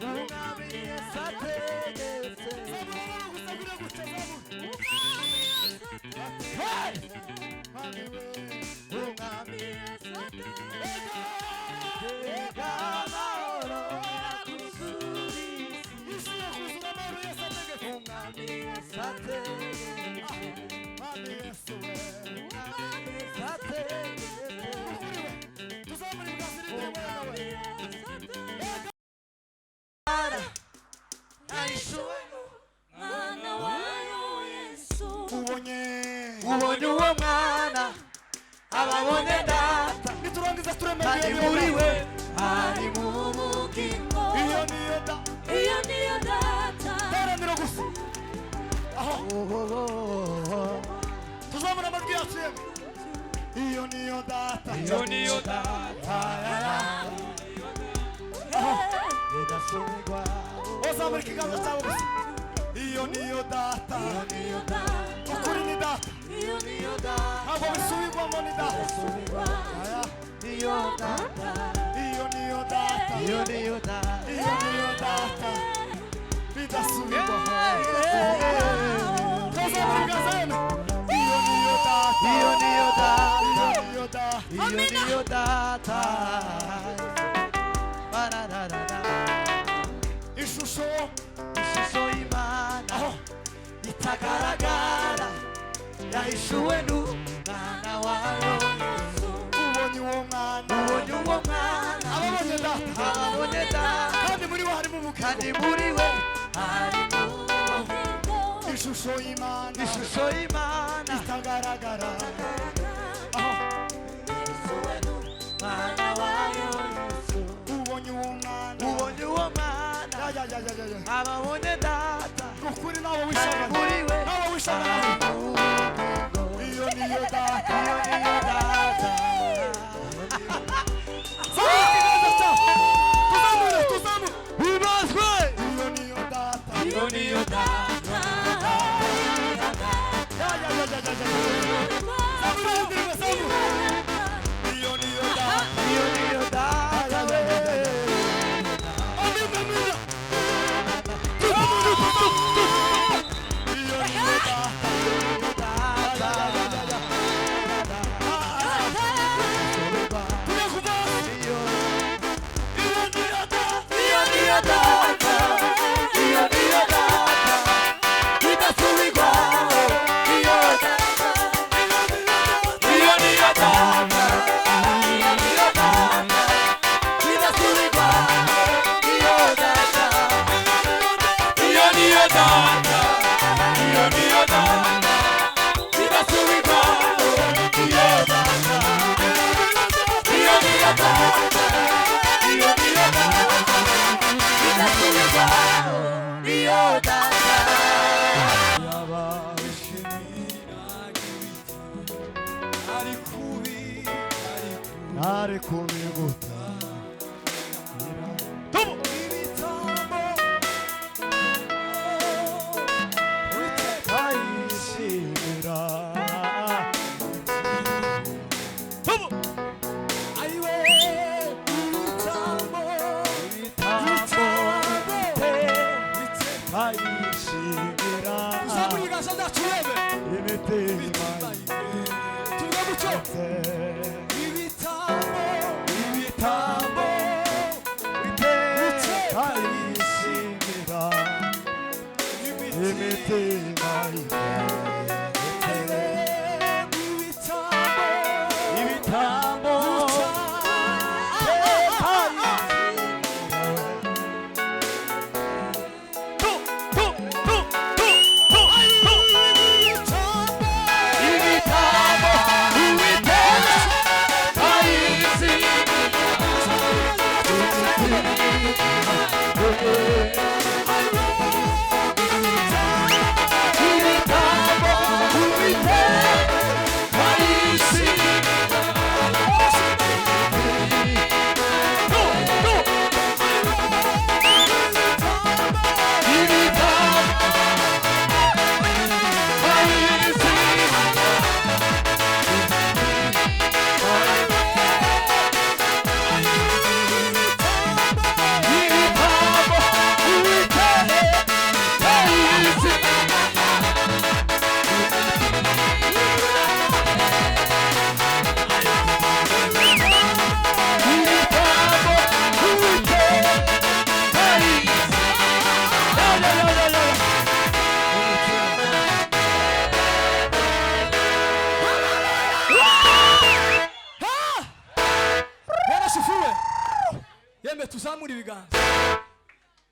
umwami Yesu ategetse umwami Yesu tega amahoro yakuzura isi umwami Yesu ategetse umwami Yesu ategetse tuzamure bwazirinde ubonye uwo mwana ababone data niturangiza turemeye muri we ari mu bugingo iyo niyo data taranira gusa aho tuzamura amajwi yacu iyo niyo data idasubirwa ozamura ikiganza cyawe gusa iyo niyo data ukuri ni data ntabwo bisubirwamo ni data iyo niyo data bidasubirwamo tuzamura ibiganza yemwe iyo niyo data ishusho y'Imana itagaragara yahishuwe n'umwana wayo Yesu ubonye uwo mwana ababonye data kandi muri we harimo ishusho y'Imana itagaragara yahishuwe n'umwana wayo Yesu ubonye uwo mwana ababone data ukuri nawe wishaka muri we iyo niyo data tuzamure bibazwe iyo niyo data Ari kubiguta ibitambo ayishimira ayiwe ibitambo ayishimira uzamuyigaza ndachurebe imitima tuvuga muco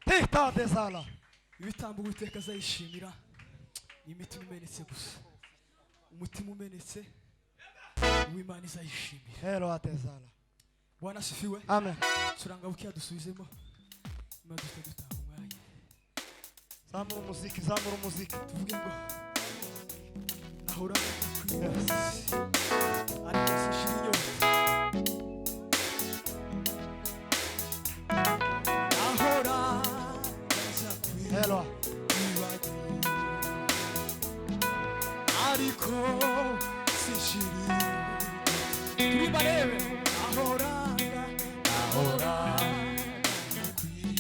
Tita desala. Ibitambo Uwiteka azayishimira imitima imenetse gusa. Umutima umenetse w'Imana izayishimira. Hero atezala. Bwana asifiwe. Amen. Turanga bukiya dusubizemo. Maduka dutaha umwanya. Zamura umuziki. Tuvuge ngo nahora Yes. ariko sishiriyo. Nahora Hero. ariko sishiriyo. Turibarebe. Nahora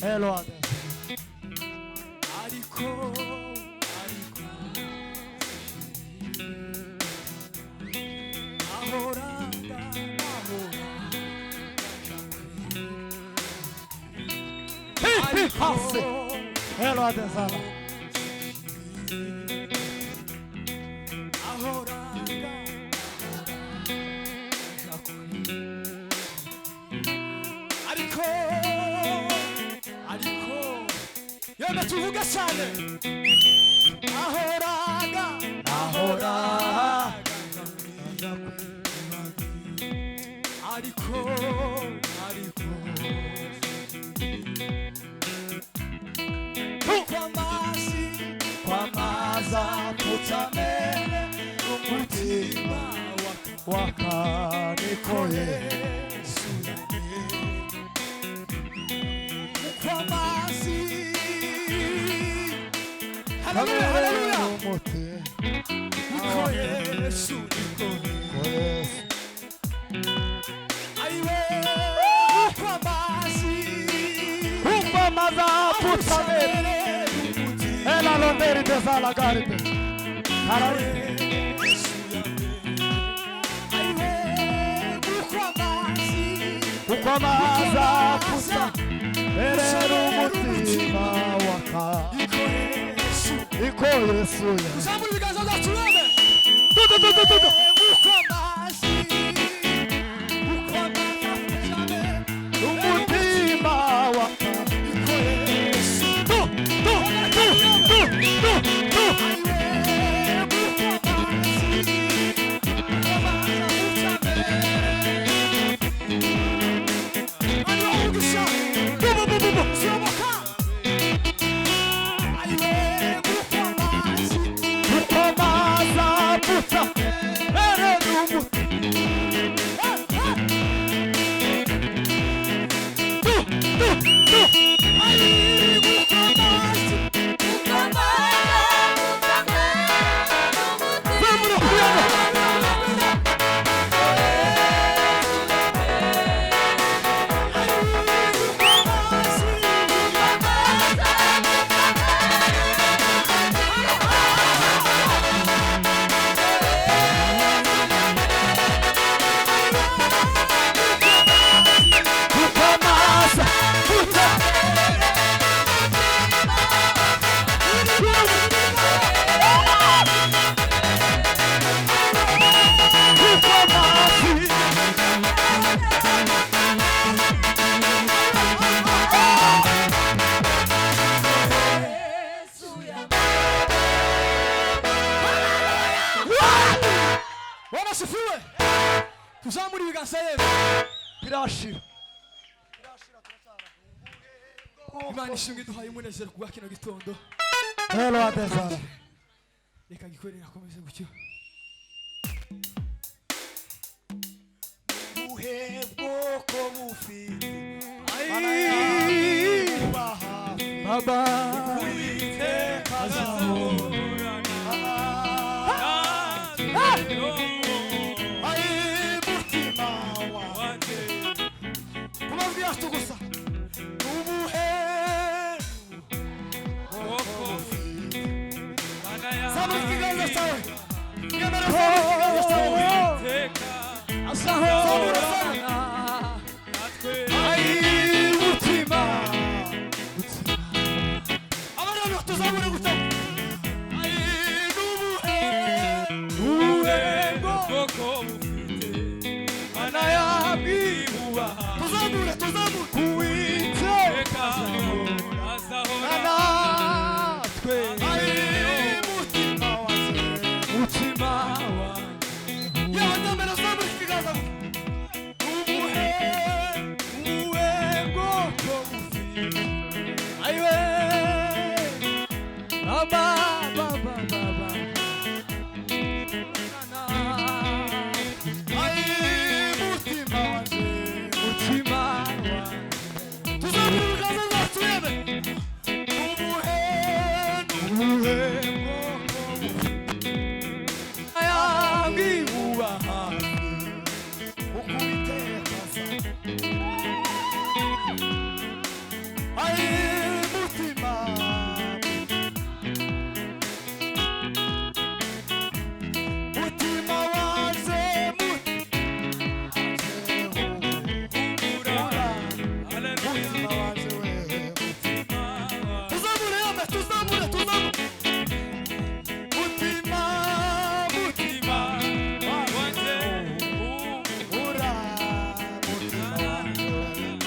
Hero atezala. ariko ahoranga Hasi. Hero atezala. ahoranga ariko yenda tuvuga cyane ahoranga ariko Kwamaza kutamene umutima wakanikoye. Hallelujah, hallelujah. Niko Yesu. Aiwe Kwamaza kutamene. Ela londeri desala garite. Kwamaza kutamene umutima Niko Yesu. Usambura ibiganza byacu none. Tudu. Umutima Niko Yesu. Tuzamuri ibiganza yewe. Birashira. Imana ishimwe duhaye umunezero kubwa kino gitondo. Hero atezala. Reka gikorera akomeze gutyo. Uhebwoko bufite. Baba Uwiteka azahorana. Umutima wanjye. Kumazwi yacu gusa. Zamura ikiganza cyawe. Nyamara ikiganza cyawe. Azahorana. Umutima. Abana tuzamure gutya. Tuzamure. Uwiteka Aiwe. Aba ba ba ba ba. Ai mutima wanje. Mutima wanjye. Tuzavuga zazatwebe. Umuhembo. Ayambi ubaha. Ukuiteka sa. Ai mutima. Mutima wanje. Mutima wanje wewe. Tuzamure yame, tuzamure, tuzamure. Mutima, mutima wanje. Ura, mutima wanje wewe.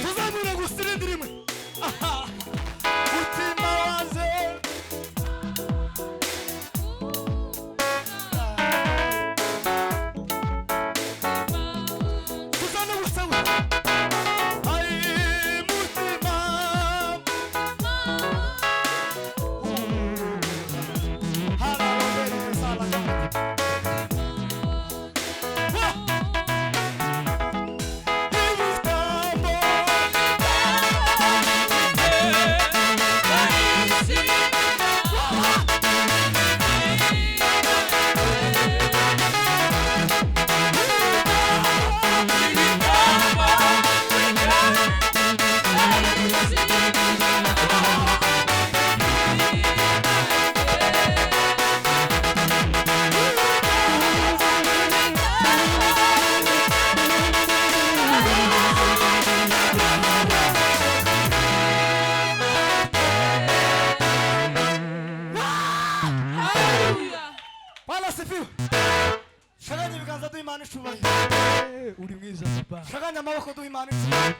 Tuzamure gusirindira imwe. Aha. Mutima wanje. Tuzane gusewe. Ai mutima. Hallelujah, salama. Bwana sifiwe. Shaganya ibiganza duha Imana icubahiro. Uri mwiza papa. Shaganya amaboko duha Imana icubahiro.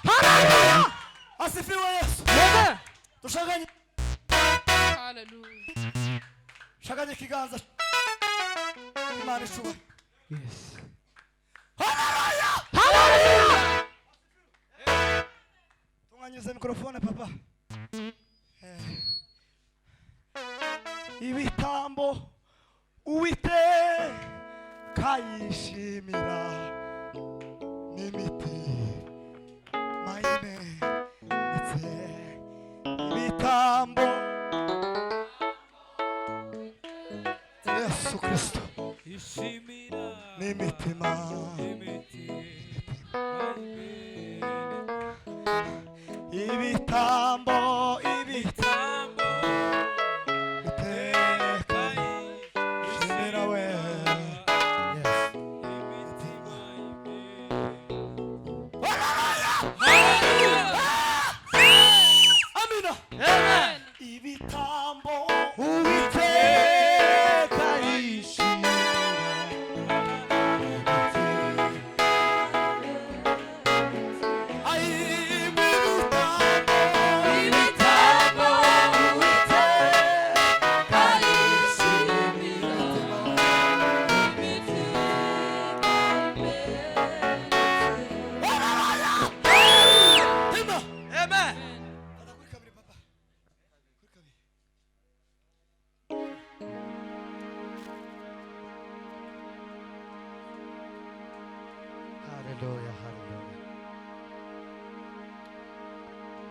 Haleluya! Asifiwe Yesu. Amen. Tushaganye. Hallelujah. Shaganya ikiganza. Imana icubahiro. Yes. Haleluya! Hallelujah. Tunganyuze mikrofone papa. Ibitambo Uwiteka yishimira n'imiti mayine ndetse ibitambo Yesu Kristo Ishimira n'imitima ibitambo Uwiteka yishimira we. Yes. Amina. Amen. Ibitambo Uwiteka yishimira. Ai ibitambo Uwiteka Hima. Amen. Ada kuri kabiri papa. Kuri kabiri. Hallelujah, hallelujah.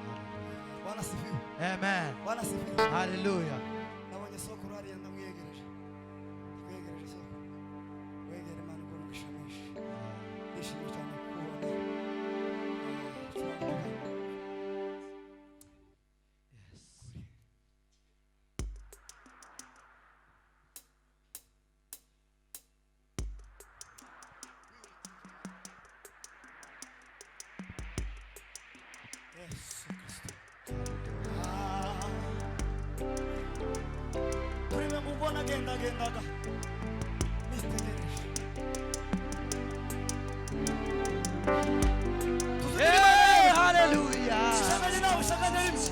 Hallelujah. Bwana sifiwe. Amen. Bwana sifiwe. Hallelujah. Nabonye soko hariya ndamwiyegereje. Ndikwegereje soko. Wegere Imana ubwo mugishanisha. Ndishimye cyane kukubona. Yesu Kristo. Turime mubona gendaga nitegereje. Hey, hallelujah. Shaganya nawe, shaganya rimwe.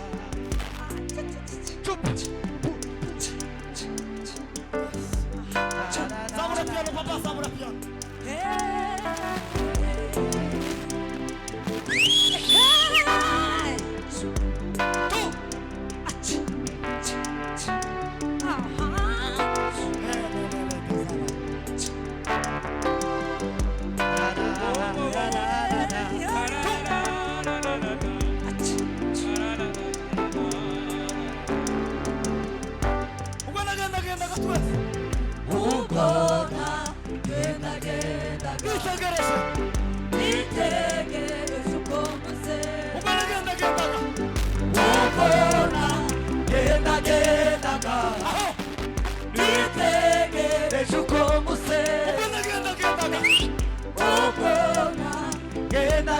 Zamura piano papa, zamura piano.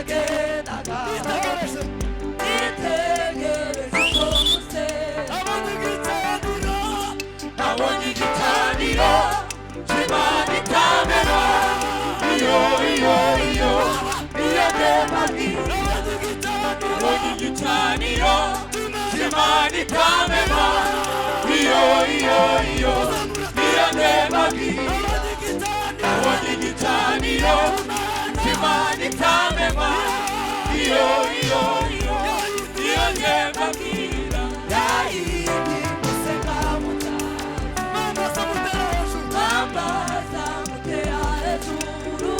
nagendaga itegereje itegereje uko musera abona igicaniro nabonye igicaniro cy'Imana itabera iyo ndemabwira nabonye igicaniro cy'Imana itabera iyo ndemabwira nabonye igicaniro cy'Imana itabera iyo ndemabwira yayindi museka mama zamutera hejuru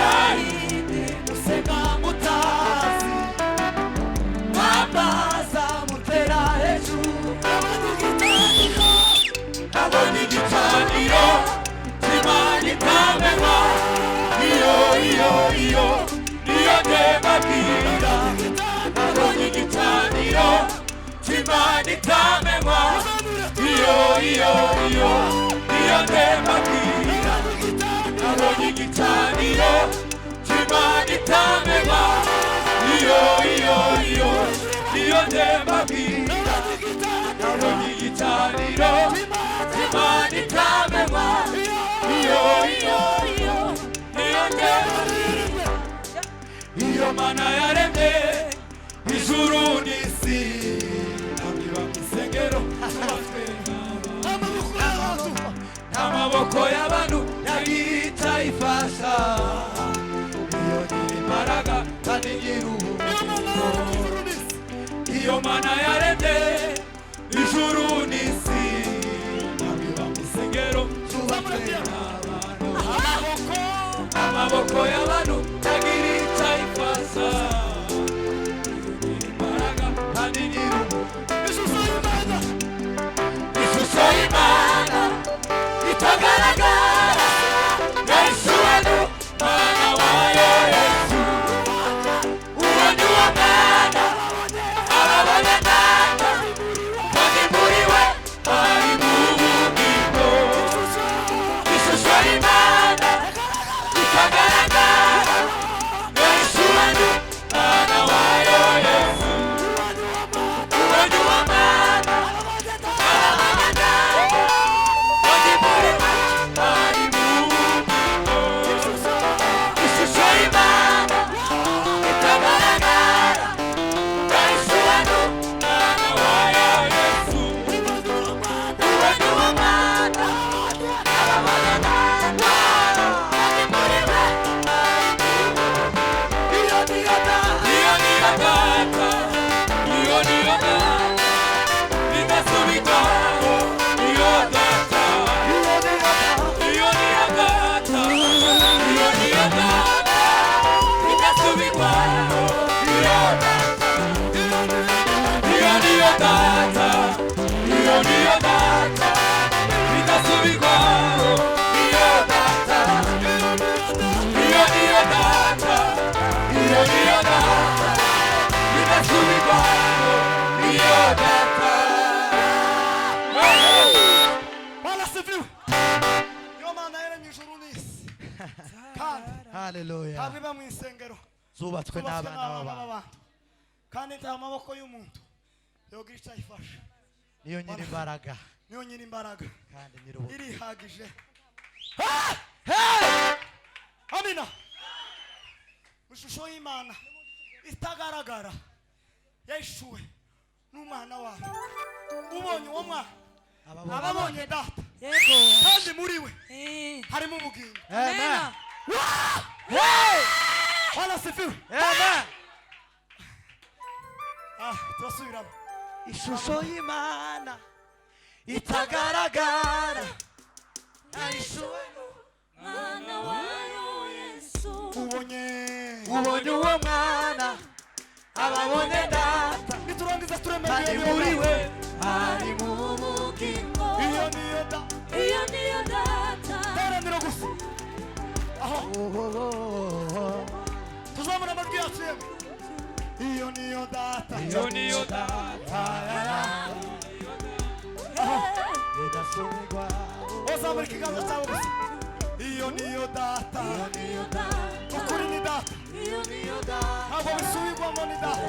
yayindi museka mutazi mama zamutera hejuru nabonye igicaniro cy'Imana itabera iyo ndemabwira nabonye igicaniro cy'Imana itabera iyo ndemabwira nabonye igicaniro cy'Imana itabera iyo ndemabwira nabonye igicaniro cy'Imana itabera iyo ndemabwira iyo Mana yaremye ijuru n'isi ntabiba mu isengero zubatswe n'amaboko y'abantu yagita ifasha iyo nyir'imbaraga kandi nyir'ubugingo iyo Mana yaremye ijuru n'isi ntabiba mu isengero zubatswe n'abantu amaboko y'abantu yagita ifasha ishusho y'Imana itagaragara Yesu wenu Mwana wayo Yesu ubonye uwo mwana ababona Data kandi muri we harimo ubugingo ishusho y'Imana itagaragara Yesu wenu Mwana wayo Yesu ubonye uwo mwana ababona Data kandi muri we harimo ubugingo ishusho y'Imana itagaragara Yesu wenu Mwana wayo Yesu ubonye uwo mwana ababona Data kandi muri we iyo niyo Data bidasubirwaho iyo Data iyo niyo Data bidasubirwaho iyo Data iyo niyo Data bidasubirwaho iyo Data iyo niyo Data bidasubirwaho iyo Data Bwana sifiwe iyo Mana yaremye ijuru n'isi kandi haleluya ntabwo iba mu isengero zubatswe n'abana b'abantu kandi nta maboko y'umuntu yogira icyo ayifasha niyo nyir'imbaraga niyo nyir'imbaraga kandi nyir'ubugingo irihagije amina mu ishusho y'Imana itagaragara yeshuwe n'umwana wawe ubonye uwo mwana ababonye Data kandi muri we harimo ubugingo amen Bwana sifiwe amen turasubiramo ishusho y'Imana itagaragara yayishuwe Mwana wayo Yesu ubonye uwo mwana ababone Data niturangiza kandi turemeye muri we harimo ubugingo iyo niyo Data teraniro gusa aho tuzamura amajwi yacu yemwe iyo niyo Data bidasubirwaho uzamura ikiganza cyawe gusa iyo niyo Data ukuri ni Data iyo niyo data ntabwo bisubirwamo ni data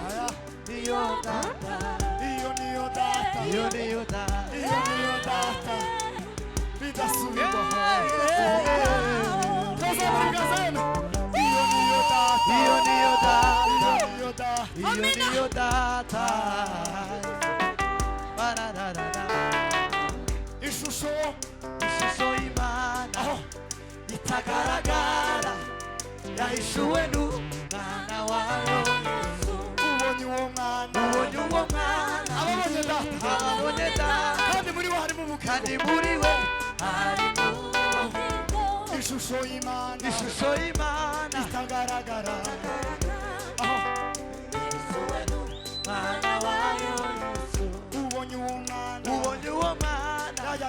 aya iyo data iyo niyo data iyo niyo data iyo niyo data bidasubirwaho tuzamurigazana iyo niyo data iyo niyo data iyo data iyo niyo data barararara ishusho ishusho y'Imana aho itagaragara yahishuwe n'umwana wayo ubonye uwo mwana ubonye uwo mwana ababonye data ababonye data kandi muri we harimo kandi ubugingo muri we harimo ishusho y'Imana ishusho y'Imana itagaragara aho umwana wayo ubonye uwo mwana ubonye uwo mwana ya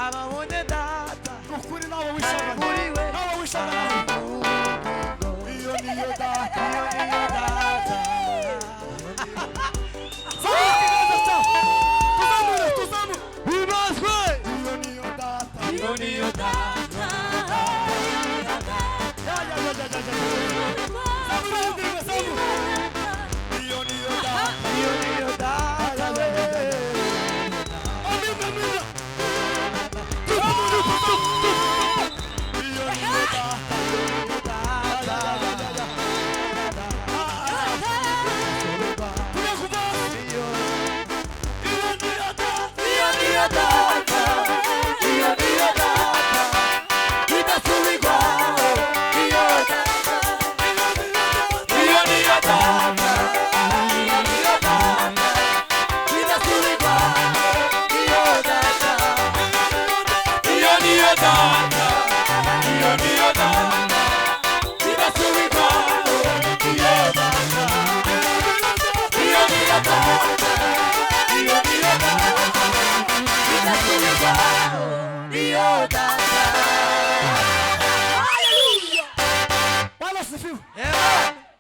ababonye data ukuri nawe kandi wishagana muri we nawe wishagana iyo niyo data iyo niyo data tuzamure bibazwe iyo niyo data iyo niyo data iyo niyo data iyo niyo data iyo niyo data Bwana sifiwe.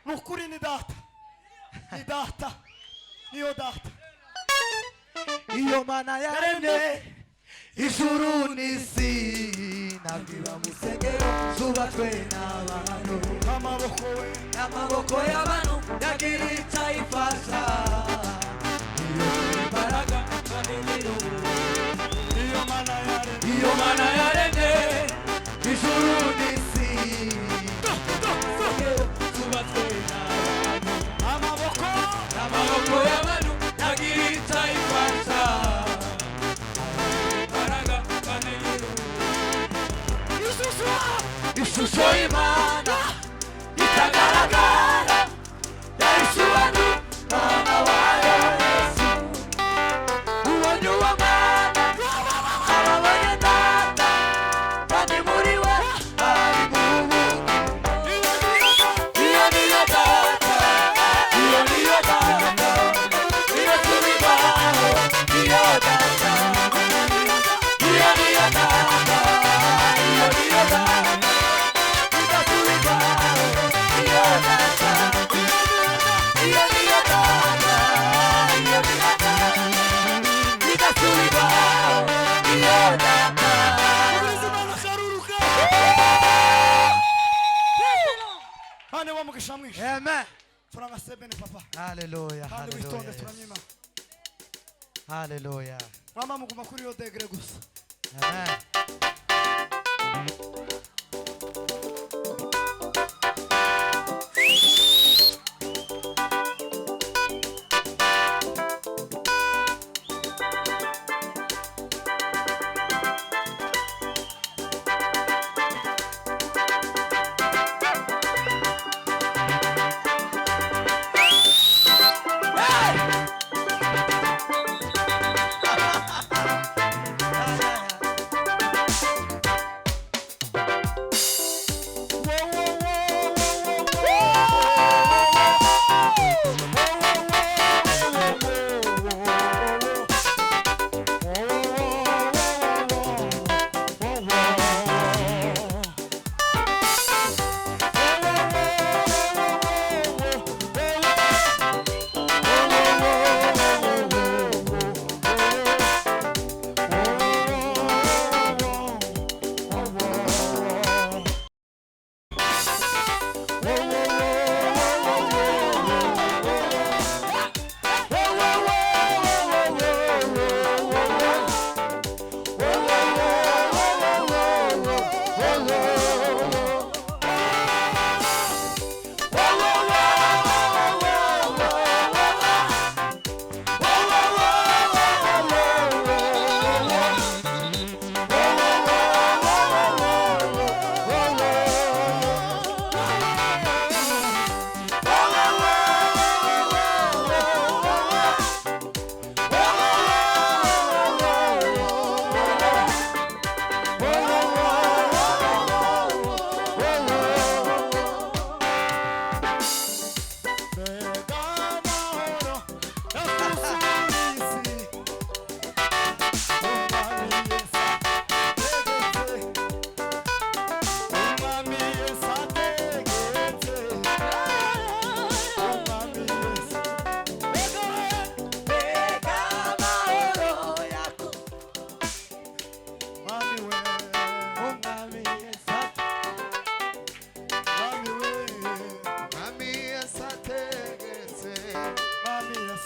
Nukuri ni data. Ni data. Niyo data. iyo mana yaremye ijuru n'isi nabwiba musengero zubatswe n'abantu Amaboko we. n'amaboko y'abantu yagira icyo ayifasha iyo imbaraga kandi Iyo mana yare. iyo mana yaremye ijuru n'isi zubatswe n'abantu Amaboko. n'amaboko y'abantu yagira icyo ayifasha imbaraga kandi ishusho y'Imana itagaragara yahishuwe n'umwana wayo Yesu ubonye uwo mwana ababonye data kandi muri we harimo iyo niyo data iyo niyo data iyo tubibaho iyo data iyo niyo data iyo niyo data Ubuzima bukaruruka. Hane wa mugisha mwishe. Amen. Turanga sebene papa. Hallelujah. Kandi witonde Hallelujah. turamyima. Hallelujah. Mama muguma kuri yo degre gusa. Amen.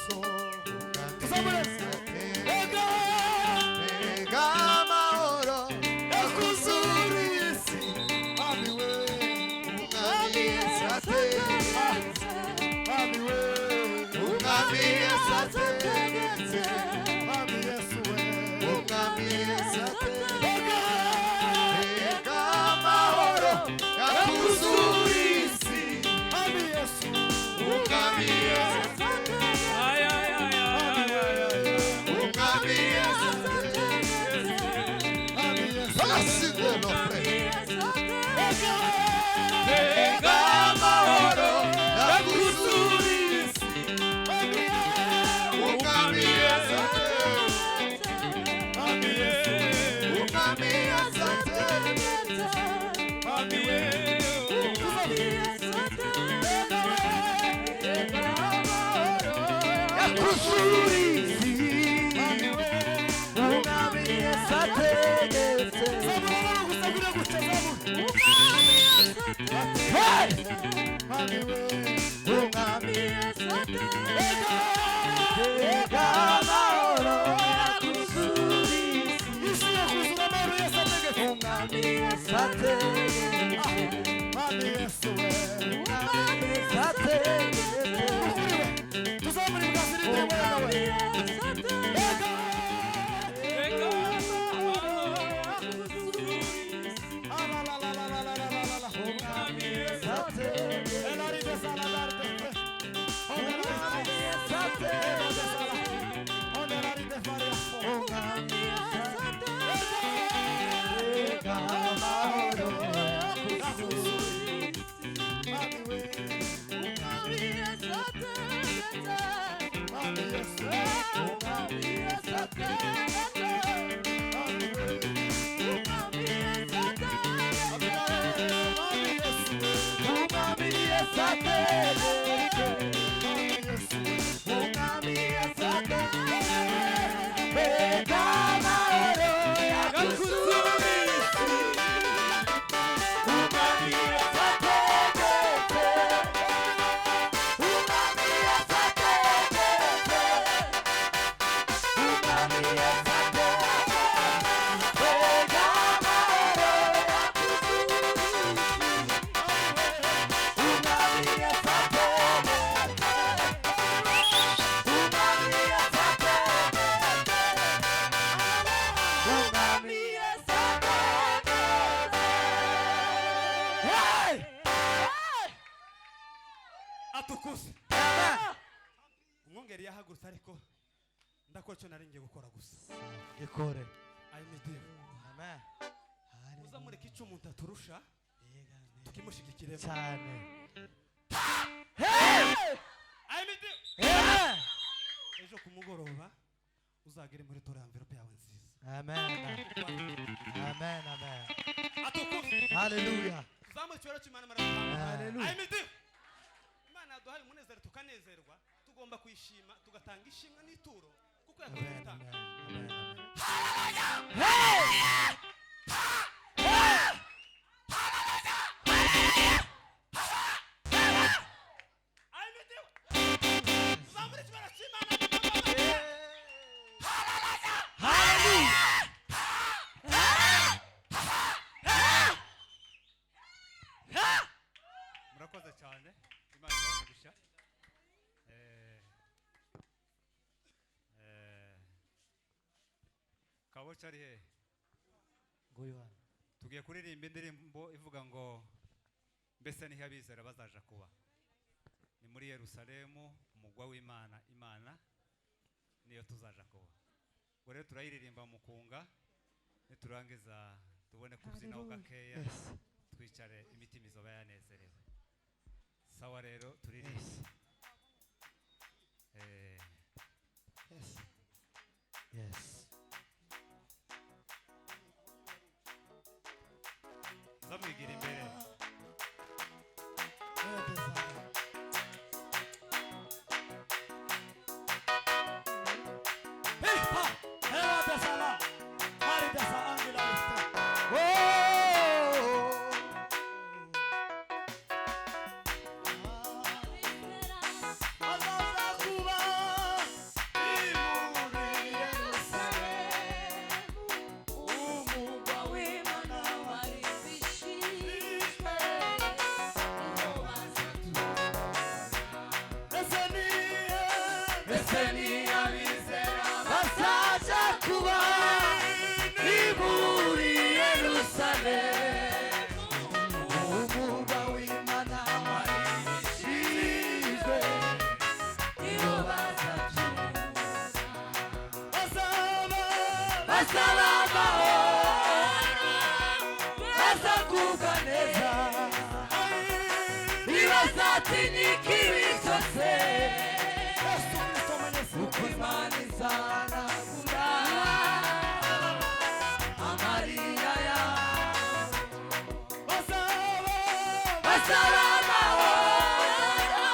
Yesu. Mbega amahoro yakuzuriye isi, Mwami we, umwami Yesu ategetse, Mwami we, umwami Yesu ategetse, Mwami Yesu we. umwami Yesu ategetse. Mbega amahoro yakuzuriye isi, Mwami Yesu. umwami Yesu Ay, ay, ay, ay, ay, ay, ay. umwami Yesu ategetse. Mwami Yesu. Aside lo pre. Mbega amahoro yakuzuriye isi, umwami Yesu ategetse, Mwami Yesu we. umwami Yesu ategetse. Mwami we, Yakuzuriye isi, umwami Yesu ategetse. Hey! Mwami we. umwami Mbega amahoro yakuzuriye isi, Isi yakuzura amahoro Yesu ategetse. umwami Yesu ategetse, Mwami Yesu we. umwami Yesu ategetse. Tuzamure bwasi n'indirimbo yawe. mbega amahoro Alalalalalalalala. umwami Yesu Ategetse, Elari de saladarte. umwami Yesu ategetse, Ondelari de faria. umwami Yesu ategetse. Mbega amahoro yakuzuriye isi, Mwami we. umwami Yesu ategetse, Mwami Yesu. umwami Yesu ategetse, Mwami we. umwami Yesu ategetse. Mwami Yesu. umwami Yesu ategetse, Mwami Yesu. umwami Yesu ategetse. Mbega amahoro yakuzuriye isi, umwami Yesu ategetse, umwami Yesu ategetse, umwami Yesu ategetse. Mbega amahoro yakuzuriye isi, umwami Yesu Atukuse. Umwongeri yahagurutse ariko ndakora icyo nari ngiye gukora gusa. Ikore. Ayimidiye. Amen. Uzamureka icyo umuntu aturusha tukimushigikiremo. Cyane. Ayimidiye. Amen. Ejo ku mugoroba uzagere muri tora envelope yawe nziza. Amen. Amen. Amen. Atukuse. Hallelujah. Uzamure icyubahiro cy'Imana maramuhamwe. Hallelujah. Ayimidiye. Imana yaduhaye umunezero tukanezerwa, tugomba kuyishima tugatanga ishimwe n'ituro kuko yakoze Amen. gutanga. Amen. Amen. Ayimidiye. Uzamure icyubahiro cy'Imana. Hallelujah. Murakoze cyane. Imana ibahe. Kabocha ari he? Nguyu hano. Tugiye kuririmba indirimbo ivuga ngo mbese niho abizera bazaja kuba. Ni muri Yerusalemu, umugwa w'Imana, Imana niyo tuzaja kuba. Ubwo rero turayiririmba mu kunga, niturangiza tubone kubyinaho gakeya, Yes. twicare imitima izoba yanezerewe. Sawa rero turirimba. Yes. Yes. Zamwigira imbere. mbese ntiyabizera bazaza kuba ni muri Yerusalemu umurwa w'Imana warishijwe nibo bazatura basaba amahoro bazagubwa neza ntibazatinya ikibi cyose kuko Imana izanagura amarira yabo basaba amahoro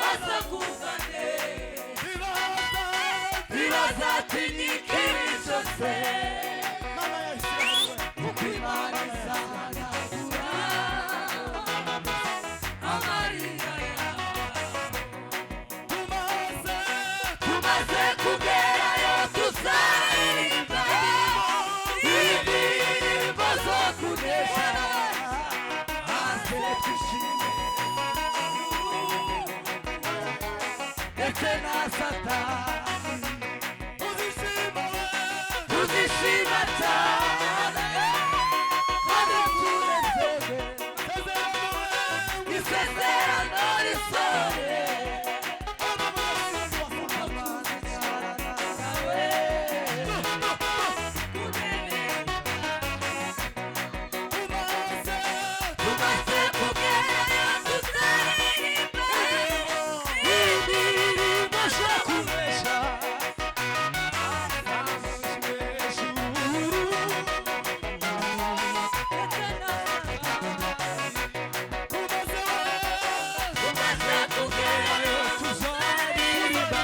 bazagubwa neza ntibazatinya ikibi cyose kuko Imana izanagura amarira yabo tumaze kugerayo tuzaririmba indirimbo zo kunesha maze twishime ndetse na Satani tuzishima cyane kandi tunezerewe isezerano risohoye tumaze kugerayo tuzaririmba indirimbo zo kunesha tumaze kugerayo tuzaririmba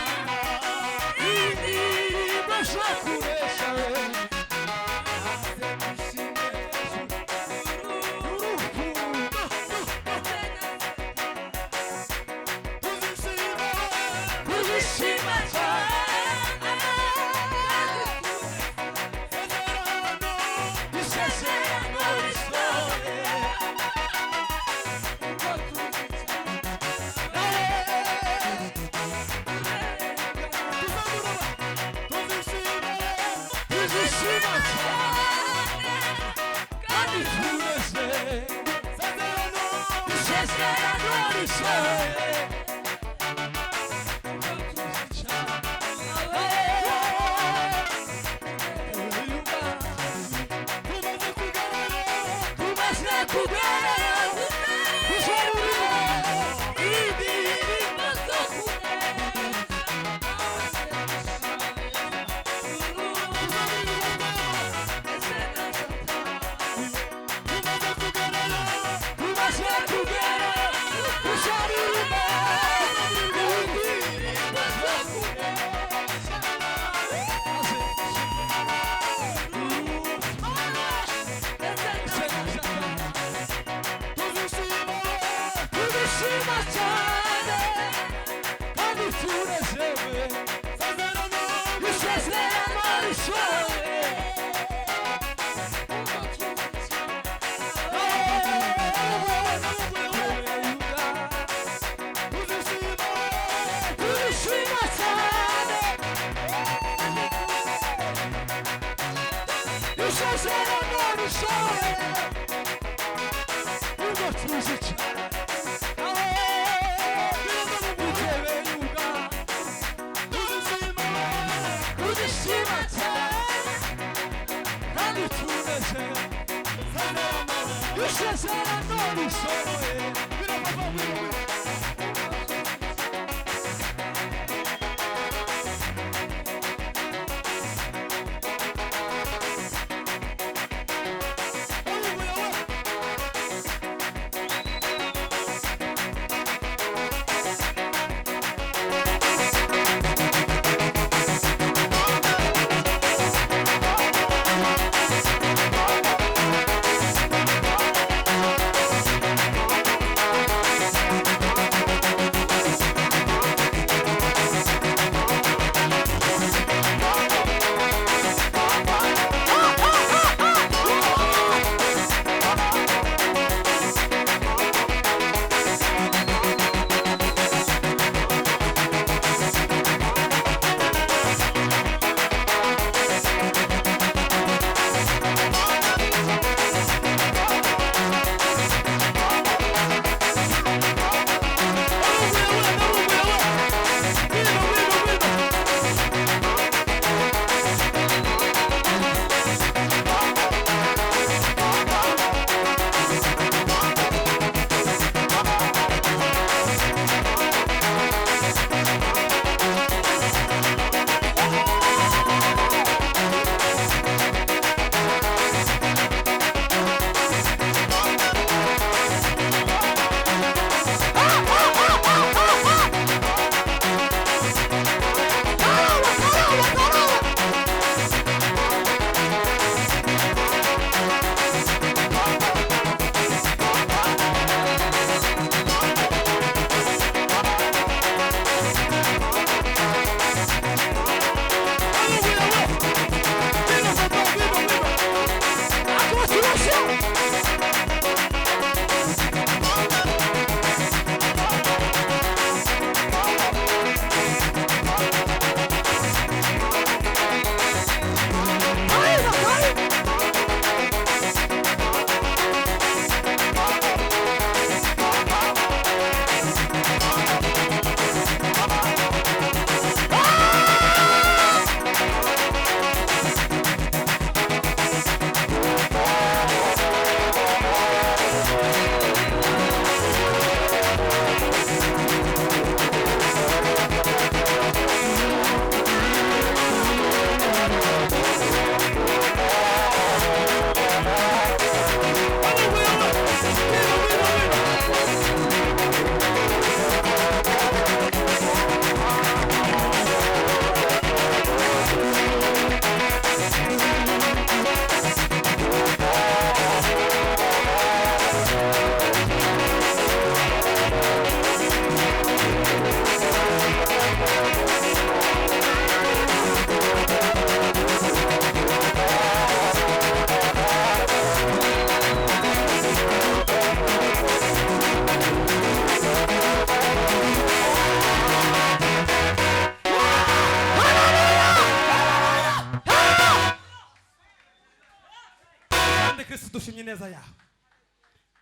indirimbo zo kunesha tuzishima cyane isezerano risohoye tuzishima cyane kandi tunezerewe isezerano risohoye tumaze kugerayo tuzaririmba indirimbo zo tumaze kugerayo tuzaririmba indirimbo zo tuzishima cyane kandi tunezerewe isezerano risohoye tuzishima cyane isezerano risohoye ubwo tuzi cyane tuzishima cyane kandi tunezerewe isezerano risohoye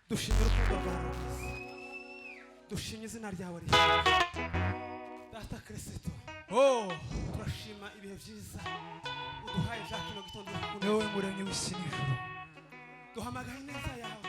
dushimye urukundo rwawe rwiza, dushimye izina ryawe rishimye data Kristo. Turashima ibihe byiza uduhaye bya kino gitondo, ni wowe muremyi w'isi n'ijuru. duhamagaye neza yawe.